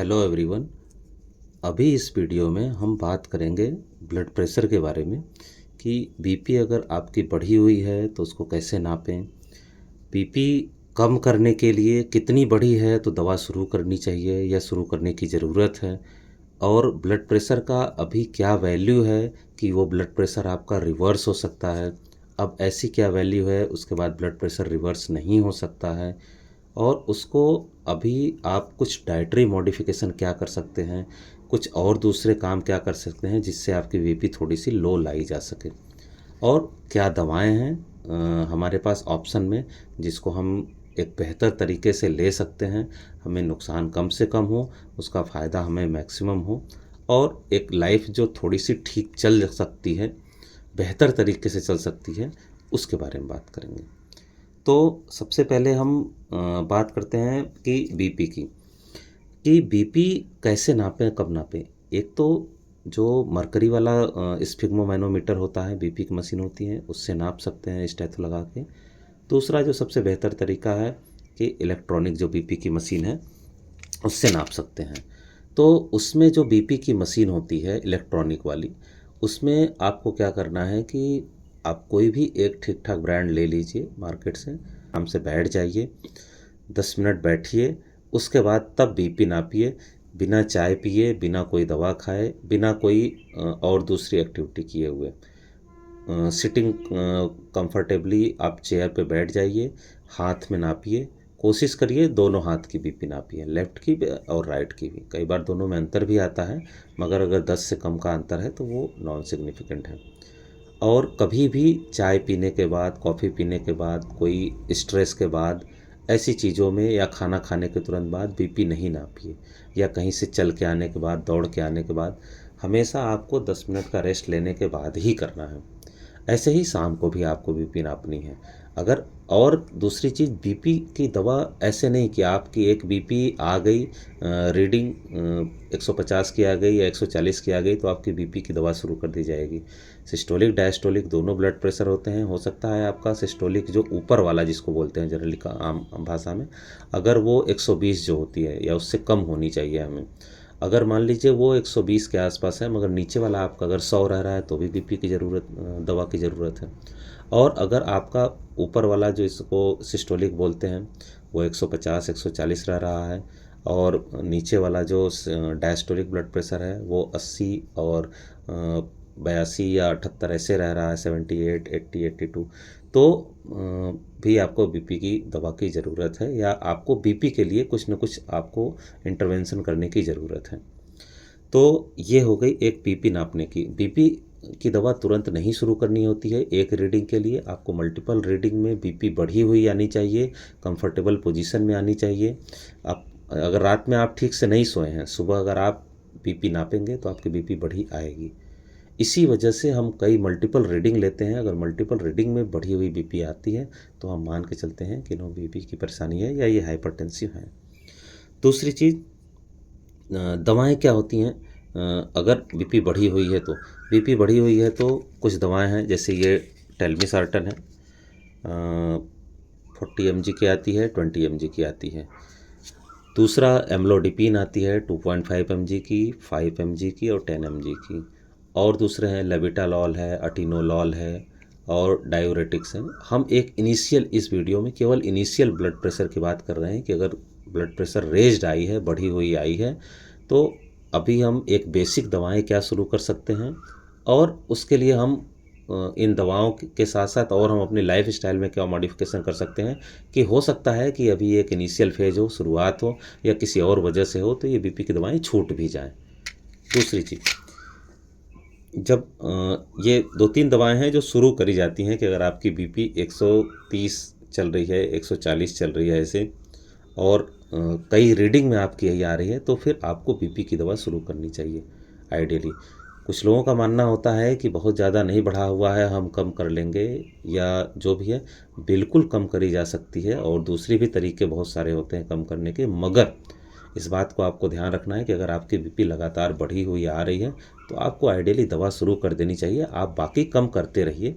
Hello everyone. अभी इस video में हम बात करेंगे ब्लड प्रेशर के बारे में कि बीपी अगर आपकी बढ़ी हुई है तो उसको कैसे नापें। बीपी कम करने के लिए कितनी बढ़ी है तो दवा शुरू करनी चाहिए या शुरू करने की ज़रूरत है, और ब्लड प्रेशर का अभी क्या वैल्यू है कि वो ब्लड प्रेशर आपका रिवर्स हो सकता है। अब ऐसी क्या वैल्यू है उसके बाद ब्लड प्रेशर रिवर्स नहीं हो सकता है, और उसको अभी आप कुछ डाइटरी मॉडिफिकेशन क्या कर सकते हैं, कुछ और दूसरे काम क्या कर सकते हैं जिससे आपकी बीपी थोड़ी सी लो लाई जा सके, और क्या दवाएं हैं हमारे पास ऑप्शन में जिसको हम एक बेहतर तरीके से ले सकते हैं, हमें नुकसान कम से कम हो, उसका फ़ायदा हमें मैक्सिमम हो, और एक लाइफ जो थोड़ी सी ठीक चल सकती है, बेहतर तरीके से चल सकती है, उसके बारे में बात करेंगे। तो सबसे पहले हम बात करते हैं कि बीपी की, कि बीपी कैसे नापें, कब नापें। एक तो जो मरकरी वाला स्फिग्मोमैनोमीटर होता है, बीपी की मशीन होती है, उससे नाप सकते हैं स्टेथो लगा के। दूसरा जो सबसे बेहतर तरीका है कि इलेक्ट्रॉनिक जो बीपी की मशीन है उससे नाप सकते हैं। तो उसमें जो बीपी की मशीन होती है इलेक्ट्रॉनिक वाली, उसमें आपको क्या करना है कि आप कोई भी एक ठीक ठाक ब्रांड ले लीजिए मार्केट से, आराम से बैठ जाइए, 10 मिनट बैठिए, उसके बाद तब बीपी नापिए, बिना चाय पिए, बिना कोई दवा खाए, बिना कोई और दूसरी एक्टिविटी किए हुए। सिटिंग कंफर्टेबली आप चेयर पे बैठ जाइए, हाथ में नापिए, कोशिश करिए दोनों हाथ की बीपी नापिए, लेफ़्ट की भी और राइट की भी। कई बार दोनों में अंतर भी आता है, मगर अगर 10 से कम का अंतर है तो वो नॉन सिग्निफिकेंट है। और कभी भी चाय पीने के बाद, कॉफ़ी पीने के बाद, कोई स्ट्रेस के बाद, ऐसी चीज़ों में, या खाना खाने के तुरंत बाद बीपी नहीं नापिए, या कहीं से चल के आने के बाद, दौड़ के आने के बाद। हमेशा आपको 10 मिनट का रेस्ट लेने के बाद ही करना है। ऐसे ही शाम को भी आपको बीपी नापनी है। अगर और दूसरी चीज़, बीपी की दवा ऐसे नहीं कि आपकी एक बीपी आ गई, रीडिंग 150 की आ गई या 140 की आ गई तो आपकी बीपी की दवा शुरू कर दी जाएगी। सिस्टोलिक डायस्टोलिक दोनों ब्लड प्रेशर होते हैं। हो सकता है आपका सिस्टोलिक जो ऊपर वाला जिसको बोलते हैं जनरली का आम भाषा में, अगर वो 120 जो होती है या उससे कम होनी चाहिए हमें। अगर मान लीजिए वो 120 के आसपास है मगर नीचे वाला आपका अगर 100 रह रहा है तो भी बीपी की ज़रूरत, दवा की ज़रूरत है। और अगर आपका ऊपर वाला जो इसको सिस्टोलिक बोलते हैं वो 150 140 रह रहा है, और नीचे वाला जो डायस्टोलिक ब्लड प्रेशर है वो 80 और 82 या 78 ऐसे रह रहा है, 78 80 82, तो भी आपको बीपी की दवा की ज़रूरत है, या आपको बीपी के लिए कुछ न कुछ आपको इंटरवेंशन करने की ज़रूरत है। तो ये हो गई एक बीपी नापने की। बीपी की दवा तुरंत नहीं शुरू करनी होती है एक रीडिंग के लिए, आपको मल्टीपल रीडिंग में बीपी बढ़ी हुई आनी चाहिए, कंफर्टेबल पोजीशन में आनी चाहिए। आप अगर रात में आप ठीक से नहीं सोए हैं, सुबह अगर आप बीपी नापेंगे तो आपकी बीपी बढ़ी आएगी। इसी वजह से हम कई मल्टीपल रीडिंग लेते हैं। अगर मल्टीपल रीडिंग में बढ़ी हुई बीपी आती है तो हम मान के चलते हैं कि नो, बीपी की परेशानी है या ये हाइपरटेंसिव है। दूसरी चीज़, दवाएं क्या होती हैं। अगर बीपी बढ़ी हुई है तो, बीपी बढ़ी हुई है तो कुछ दवाएं हैं, जैसे ये टेल्मिसार्टन है, 40 mg की आती है, 20 mg की आती है। दूसरा एम्लोडिपिन आती है 2.5 mg की, 5 mg की और 10 mg की। और दूसरे हैं लेविटालॉल है, अटीनोलॉल है, और डायूरेटिक्स हैं। हम एक इनिशियल, इस वीडियो में केवल इनिशियल ब्लड प्रेशर की बात कर रहे हैं कि अगर ब्लड प्रेशर रेज्ड आई है, बढ़ी हुई आई है, तो अभी हम एक बेसिक दवाएं क्या शुरू कर सकते हैं, और उसके लिए हम इन दवाओं के साथ साथ और हम अपनी लाइफ स्टाइल में क्या मॉडिफिकेशन कर सकते हैं, कि हो सकता है कि अभी एक इनिशियल फेज हो, शुरुआत हो, या किसी और वजह से हो तो ये बीपी की दवाएं छूट भी जाएं। दूसरी चीज़, जब ये 2-3 दवाएं हैं जो शुरू करी जाती हैं कि अगर आपकी बीपी 130 चल रही है, 140 चल रही है ऐसे, और कई रीडिंग में आपकी यही आ रही है, तो फिर आपको बीपी की दवा शुरू करनी चाहिए आइडियली। कुछ लोगों का मानना होता है कि बहुत ज़्यादा नहीं बढ़ा हुआ है, हम कम कर लेंगे, या जो भी है, बिल्कुल कम करी जा सकती है, और दूसरे भी तरीके बहुत सारे होते हैं कम करने के, मगर इस बात को आपको ध्यान रखना है कि अगर आपकी बीपी लगातार बढ़ी हुई आ रही है तो आपको आइडियली दवा शुरू कर देनी चाहिए। आप बाकी कम करते रहिए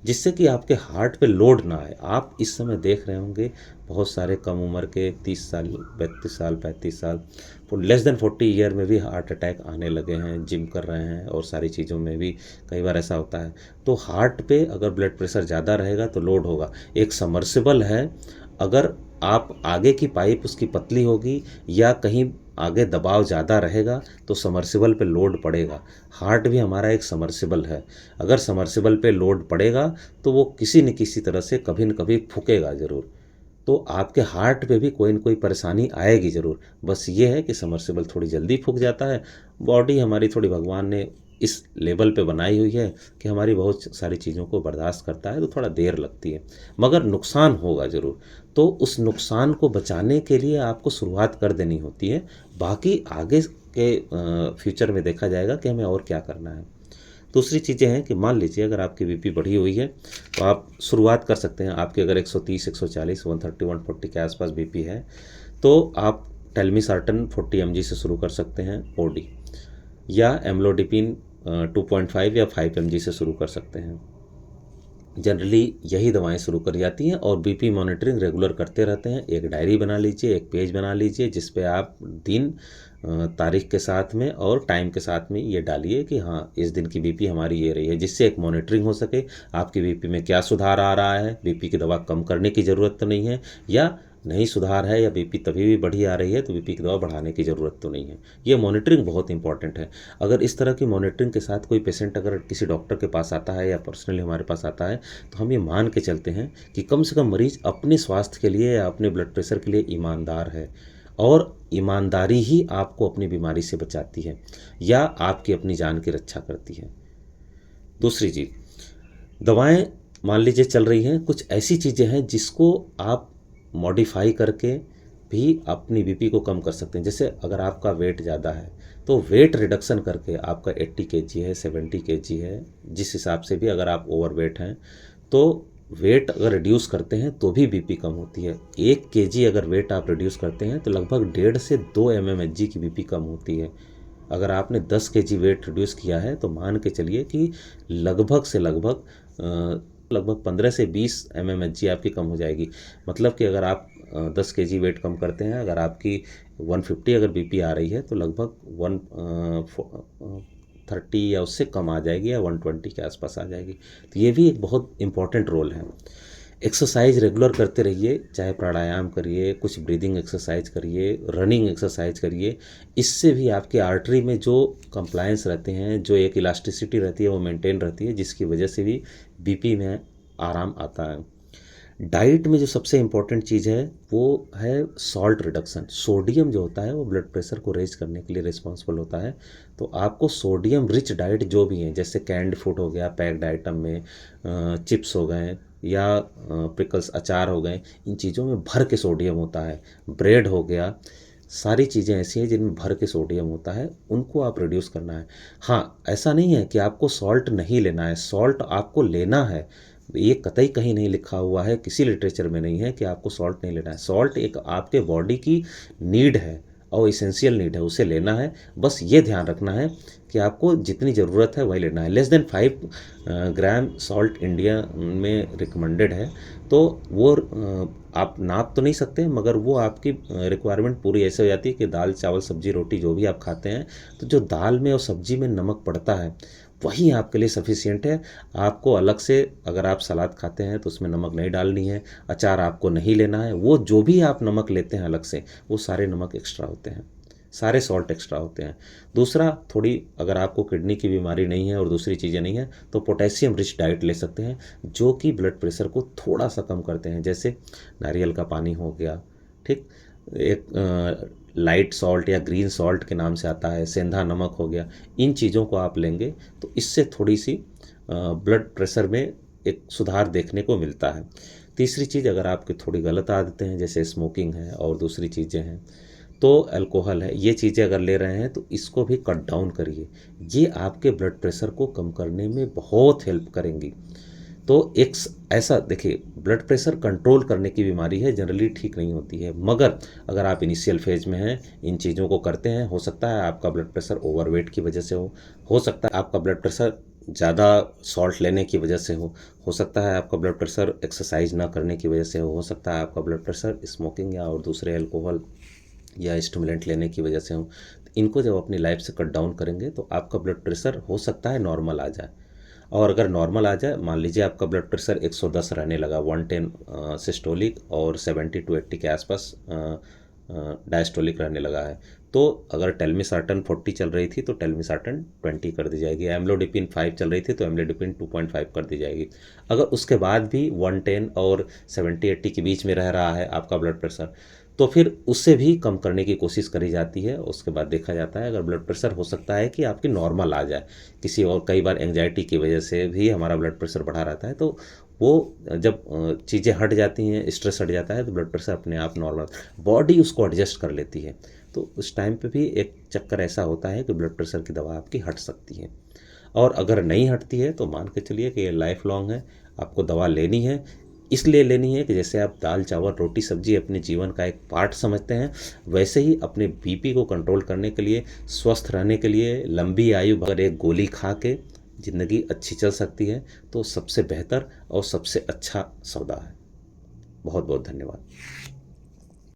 जिससे कि आपके हार्ट पे लोड ना आए। आप इस समय देख रहे होंगे बहुत सारे कम उम्र के 30 साल, 32 साल, 35 साल, लेस देन 40 ईयर में भी हार्ट अटैक आने लगे हैं, जिम कर रहे हैं और सारी चीज़ों में भी कई बार ऐसा होता है। तो हार्ट पे अगर ब्लड प्रेशर ज़्यादा रहेगा तो लोड होगा। एक सबमर्सिबल है, अगर आप आगे की पाइप उसकी पतली होगी या कहीं आगे दबाव ज़्यादा रहेगा तो समर्सिबल पे लोड पड़ेगा। हार्ट भी हमारा एक समर्सिबल है, अगर समर्सिबल पे लोड पड़ेगा तो वो किसी न किसी तरह से कभी न कभी फूकेगा ज़रूर। तो आपके हार्ट पे भी कोई न कोई परेशानी आएगी ज़रूर। बस ये है कि समर्सिबल थोड़ी जल्दी फूक जाता है। बॉडी हमारी थोड़ी भगवान ने इस लेवल पे बनाई हुई है कि हमारी बहुत सारी चीज़ों को बर्दाश्त करता है, तो थोड़ा देर लगती है मगर नुकसान होगा ज़रूर। तो उस नुकसान को बचाने के लिए आपको शुरुआत कर देनी होती है, बाकी आगे के फ्यूचर में देखा जाएगा कि हमें और क्या करना है। दूसरी चीज़ें हैं कि मान लीजिए अगर आपकी बीपी बढ़ी हुई है तो आप शुरुआत कर सकते हैं। आपकी अगर 130, 140, 130, 140 के आसपास बीपी है तो आप टेलमिसर्टन 40 mg से शुरू कर सकते हैं ओडी, या एम्लोडिपिन 2.5 या 5 mg से शुरू कर सकते हैं। जनरली यही दवाएं शुरू कर जाती हैं और बीपी मॉनिटरिंग रेगुलर करते रहते हैं। एक डायरी बना लीजिए, एक पेज बना लीजिए जिस पे आप दिन, तारीख के साथ में और टाइम के साथ में ये डालिए कि हाँ इस दिन की बीपी हमारी ये रही है, जिससे एक मॉनिटरिंग हो सके आपकी बीपी में क्या सुधार आ रहा है। बीपी की दवा कम करने की ज़रूरत तो नहीं है, या नहीं सुधार है या बीपी तभी भी बढ़ी आ रही है तो बीपी की दवा बढ़ाने की ज़रूरत तो नहीं है। ये मॉनिटरिंग बहुत इंपॉर्टेंट है। अगर इस तरह की मॉनिटरिंग के साथ कोई पेशेंट अगर किसी डॉक्टर के पास आता है या पर्सनली हमारे पास आता है तो हम ये मान के चलते हैं कि कम से कम मरीज़ अपने स्वास्थ्य के लिए या अपने ब्लड प्रेशर के लिए ईमानदार है, और ईमानदारी ही आपको अपनी बीमारी से बचाती है या आपकी अपनी जान की रक्षा करती है। दूसरी चीज़, दवाएं मान लीजिए चल रही हैं, कुछ ऐसी चीज़ें हैं जिसको आप मॉडिफाई करके भी अपनी बीपी को कम कर सकते हैं। जैसे अगर आपका वेट ज़्यादा है तो वेट रिडक्शन करके, आपका 80 kg है, 70 kg है, जिस हिसाब से भी अगर आप ओवरवेट हैं तो वेट अगर रिड्यूस करते हैं तो भी बीपी कम होती है। 1 kg अगर वेट आप रिड्यूस करते हैं तो लगभग 1.5 से 2 mmHg की बीपी कम होती है। अगर आपने 10 kg वेट रिड्यूस किया है तो मान के चलिए कि लगभग से लगभग 15 से 20 mmHg आपकी कम हो जाएगी। मतलब कि अगर आप 10 kg वेट कम करते हैं, अगर आपकी 150 अगर बीपी आ रही है तो लगभग 130 या उससे कम आ जाएगी या 120 के आसपास आ जाएगी। तो ये भी एक बहुत इम्पॉर्टेंट रोल है। एक्सरसाइज रेगुलर करते रहिए, चाहे प्राणायाम करिए, कुछ ब्रीदिंग एक्सरसाइज करिए, रनिंग एक्सरसाइज करिए। इससे भी आपके आर्टरी में जो कंप्लायंस रहते हैं, जो एक इलास्टिसिटी रहती है वो मेंटेन रहती है, जिसकी वजह से भी बीपी में आराम आता है। डाइट में जो सबसे इम्पॉर्टेंट चीज़ है वो है सॉल्ट रिडक्शन। सोडियम जो होता है वो ब्लड प्रेशर को रेज करने के लिए रिस्पॉन्सिबल होता है। तो आपको सोडियम रिच डाइट जो भी हैं, जैसे कैंड फूड हो गया, पैक्ड आइटम में चिप्स हो गए या पिकल्स, अचार हो गए, इन चीज़ों में भर के सोडियम होता है। ब्रेड हो गया, सारी चीज़ें ऐसी हैं जिनमें भर के सोडियम होता है, उनको आप रिड्यूस करना है। हाँ, ऐसा नहीं है कि आपको सॉल्ट नहीं लेना है, सॉल्ट आपको लेना है। ये कतई कहीं नहीं लिखा हुआ है, किसी लिटरेचर में नहीं है कि आपको सॉल्ट नहीं लेना है। सॉल्ट एक आपके बॉडी की नीड है और इसेंशियल नीड है, उसे लेना है। बस ये ध्यान रखना है कि आपको जितनी ज़रूरत है वही लेना है। लेस देन 5 ग्राम सॉल्ट इंडिया में रिकमेंडेड है। तो वो आप नाप तो नहीं सकते, मगर वो आपकी रिक्वायरमेंट पूरी ऐसे हो जाती है कि दाल, चावल, सब्जी, रोटी जो भी आप खाते हैं, तो जो दाल में और सब्जी में नमक पड़ता है वही आपके लिए सफिशिएंट है। आपको अलग से, अगर आप सलाद खाते हैं तो उसमें नमक नहीं डालनी है, अचार आपको नहीं लेना है। वो जो भी आप नमक लेते हैं अलग से, वो सारे नमक एक्स्ट्रा होते हैं, सारे सॉल्ट एक्स्ट्रा होते हैं। दूसरा, थोड़ी अगर आपको किडनी की बीमारी नहीं है और दूसरी चीज़ें नहीं है तो पोटेशियम रिच डाइट ले सकते हैं, जो कि ब्लड प्रेशर को थोड़ा सा कम करते हैं। जैसे नारियल का पानी हो गया, ठीक, एक लाइट सॉल्ट या ग्रीन सॉल्ट के नाम से आता है, सेंधा नमक हो गया। इन चीज़ों को आप लेंगे तो इससे थोड़ी सी ब्लड प्रेशर में एक सुधार देखने को मिलता है। तीसरी चीज़, अगर आपकी थोड़ी गलत आदतें हैं, जैसे स्मोकिंग है और दूसरी चीज़ें हैं, तो अल्कोहल है, ये चीज़ें अगर ले रहे हैं तो इसको भी कट डाउन करिए। ये आपके ब्लड प्रेशर को कम करने में बहुत हेल्प करेंगी। तो एक ऐसा देखिए, ब्लड प्रेशर कंट्रोल करने की बीमारी है, जनरली ठीक नहीं होती है, मगर अगर आप इनिशियल फेज में हैं, इन चीज़ों को करते हैं, हो सकता है आपका ब्लड प्रेशर ओवरवेट की वजह से हो सकता है आपका ब्लड प्रेशर ज़्यादा सॉल्ट लेने की वजह से हो सकता है आपका ब्लड प्रेशर एक्सरसाइज ना करने की वजह से हो सकता है आपका ब्लड प्रेशर स्मोकिंग या और दूसरे अल्कोहल या स्टिमुलेंट लेने की वजह से हो। इनको जब अपनी लाइफ से कट डाउन करेंगे तो आपका ब्लड प्रेशर हो सकता है नॉर्मल आ जाए। और अगर नॉर्मल आ जाए, मान लीजिए आपका ब्लड प्रेशर 110 रहने लगा, 110 सिस्टोलिक और 70 टू 80 के आसपास डायस्टोलिक रहने लगा है, तो अगर टेलमिसार्टन 40 चल रही थी तो टेलमिसार्टन 20 कर दी जाएगी, एम्लोडिपिन 5 चल रही थी तो एम्लोडिपिन 2.5 कर दी जाएगी। अगर उसके बाद भी 110 और 70-80 के बीच में रह रहा है आपका ब्लड प्रेशर, तो फिर उससे भी कम करने की कोशिश करी जाती है। उसके बाद देखा जाता है, अगर ब्लड प्रेशर हो सकता है कि आपकी नॉर्मल आ जाए, किसी और कई बार एंग्जाइटी की वजह से भी हमारा ब्लड प्रेशर बढ़ा रहता है, तो वो जब चीज़ें हट जाती हैं, स्ट्रेस हट जाता है, तो ब्लड प्रेशर अपने आप नॉर्मल, बॉडी उसको एडजस्ट कर लेती है। तो उस टाइम पे भी एक चक्कर ऐसा होता है कि ब्लड प्रेशर की दवा आपकी हट सकती है। और अगर नहीं हटती है तो मान के चलिए कि ये लाइफ लॉन्ग है, आपको दवा लेनी है। इसलिए लेनी है कि जैसे आप दाल चावल रोटी सब्जी अपने जीवन का एक पार्ट समझते हैं, वैसे ही अपने बीपी को कंट्रोल करने के लिए, स्वस्थ रहने के लिए, लंबी आयु, अगर एक गोली खा के ज़िंदगी अच्छी चल सकती है तो सबसे बेहतर और सबसे अच्छा सौदा है। बहुत बहुत धन्यवाद।